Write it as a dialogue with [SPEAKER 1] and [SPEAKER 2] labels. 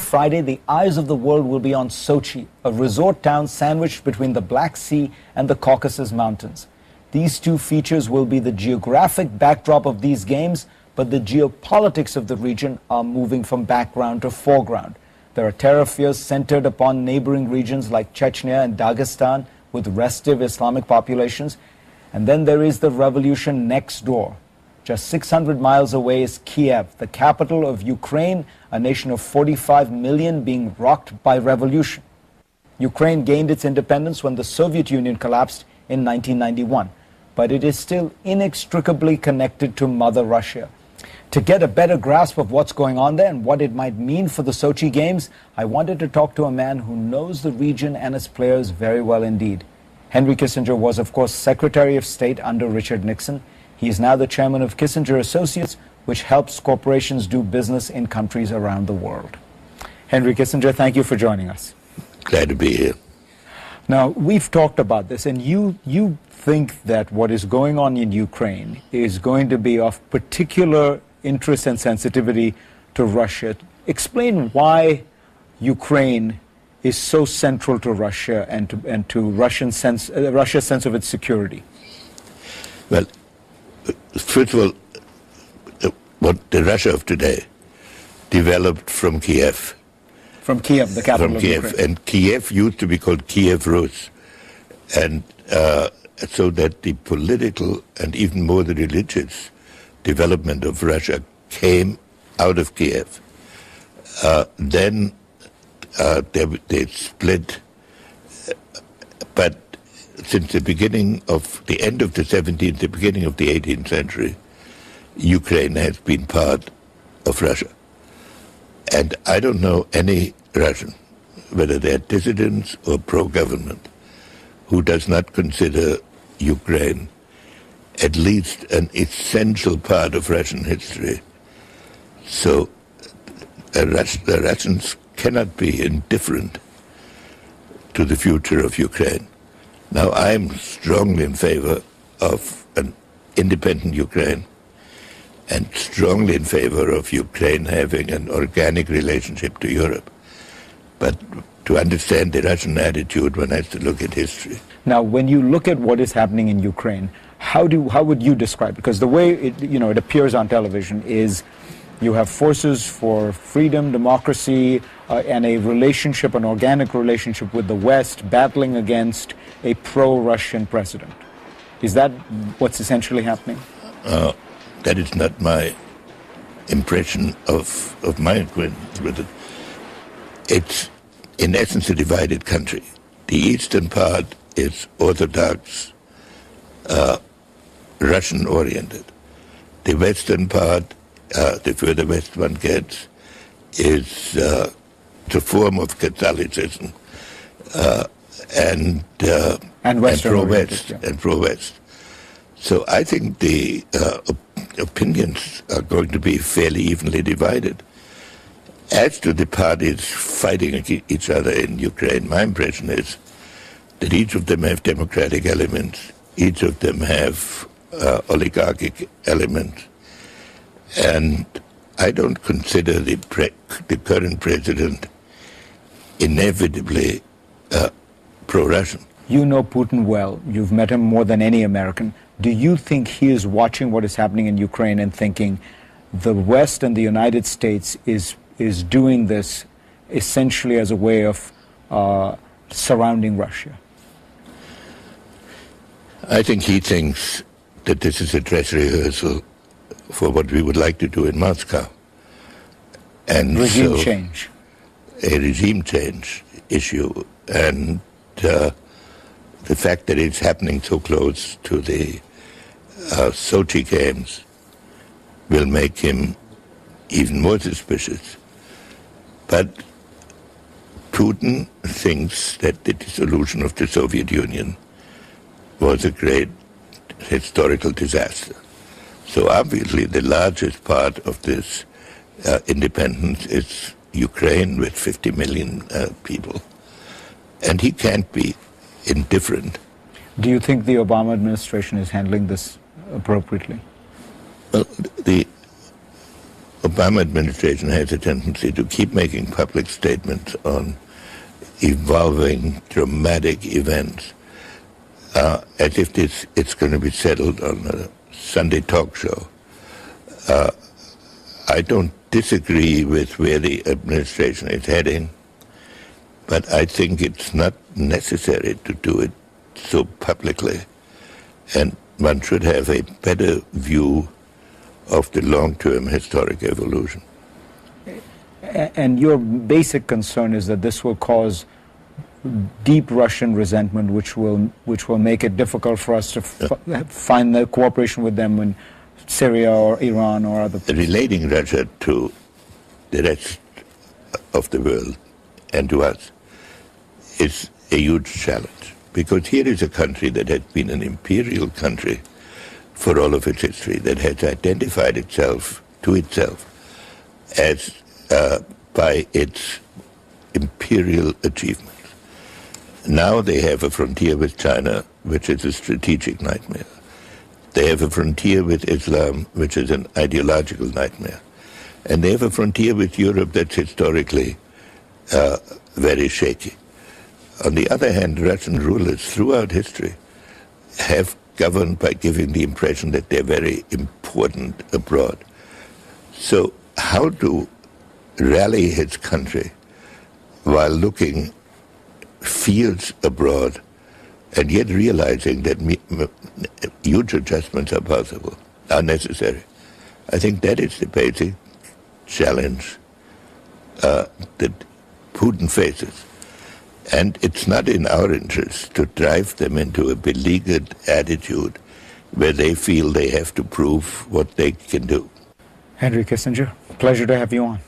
[SPEAKER 1] Friday, the eyes of the world will be on Sochi, a resort town sandwiched between the Black Sea and the Caucasus Mountains. These two features will be the geographic backdrop of these games, but the geopolitics of the region are moving from background to foreground. There are terror fears centered upon neighboring regions like Chechnya and Dagestan with restive Islamic populations. And then there is the revolution next door. Just 600 miles away is Kiev, the capital of Ukraine, a nation of 45 million being rocked by revolution. Ukraine gained its independence when the Soviet Union collapsed in 1991, but it is still inextricably connected to Mother Russia. To get a better grasp of what's going on there and what it might mean for the Sochi Games, I wanted to talk to a man who knows the region and its players very well indeed. Henry Kissinger was, of course, Secretary of State under Richard Nixon. He is now the chairman of Kissinger Associates, which helps corporations do business in countries around the world. Henry Kissinger, thank you for joining us.
[SPEAKER 2] Glad to be here.
[SPEAKER 1] Now, we've talked about this, and you think that what is going on in Ukraine is going to be of particular interest and sensitivity to Russia. Explain why Ukraine is so central to Russia and to Russia's sense of its security.
[SPEAKER 2] Well, first of all, what the Russia of today developed from Kiev.
[SPEAKER 1] From Kiev, the capital of Ukraine.
[SPEAKER 2] And Kiev used to be called Kiev Rus. And so that the political and even more the religious development of Russia came out of Kiev. Then they split, but since the beginning of the end of the 17th, the beginning of the 18th century, Ukraine has been part of Russia. And I don't know any Russian, whether they're dissidents or pro-government, who does not consider Ukraine at least an essential part of Russian history. So the Russians cannot be indifferent to the future of Ukraine. Now, I'm strongly in favor of an independent Ukraine and strongly in favor of Ukraine having an organic relationship to Europe. But to understand the Russian attitude, one has to look at history.
[SPEAKER 1] Now, when you look at what is happening in Ukraine, how would you describe it? Because the way it appears on television is you have forces for freedom, democracy, and a relationship, an organic relationship with the West, battling against a pro-Russian president. Is that what's essentially happening?
[SPEAKER 2] That is not my impression of my acquaintance with it. It's, in essence, a divided country. The eastern part is Orthodox, Russian-oriented. The western part, the further west one gets, is the form of Catholicism and pro-West.
[SPEAKER 1] Yeah.
[SPEAKER 2] And pro-West. So I think the opinions are going to be fairly evenly divided. As to the parties fighting each other in Ukraine, my impression is that each of them have democratic elements, each of them have oligarchic elements, and I don't consider the current president inevitably pro-Russian.
[SPEAKER 1] You know Putin well. You've met him more than any American. Do you think he is watching what is happening in Ukraine and thinking the West and the United States is doing this essentially as a way of surrounding Russia?
[SPEAKER 2] I think he thinks that this is a dress rehearsal for what we would like to do in Moscow. And
[SPEAKER 1] regime change.
[SPEAKER 2] A regime change issue. And the fact that it's happening so close to the Sochi Games will make him even more suspicious. But Putin thinks that the dissolution of the Soviet Union was a great historical disaster. So obviously the largest part of this independence is Ukraine with 50 million people. And he can't be indifferent.
[SPEAKER 1] Do you think the Obama administration is handling this appropriately?
[SPEAKER 2] Well, the Obama administration has a tendency to keep making public statements on evolving dramatic events as if it's going to be settled on a Sunday talk show. I don't disagree with where the administration is heading, but I think it's not necessary to do it so publicly. And one should have a better view of the long-term historic evolution.
[SPEAKER 1] And your basic concern is that this will cause deep Russian resentment, which will make it difficult for us to find the cooperation with them in Syria or Iran or other places.
[SPEAKER 2] Relating Russia to the rest of the world and to us is a huge challenge, because here is a country that has been an imperial country for all of its history, that has identified itself as by its imperial achievements. Now they have a frontier with China, which is a strategic nightmare. They have a frontier with Islam, which is an ideological nightmare. And they have a frontier with Europe that's historically very shaky. On the other hand, Russian rulers throughout history have governed by giving the impression that they're very important abroad. So how to rally his country while looking fields abroad and yet realizing that huge adjustments are possible, are necessary. I think that is the basic challenge that Putin faces. And it's not in our interest to drive them into a beleaguered attitude where they feel they have to prove what they can do.
[SPEAKER 1] Gенri Kissendger, pleasure to have you on.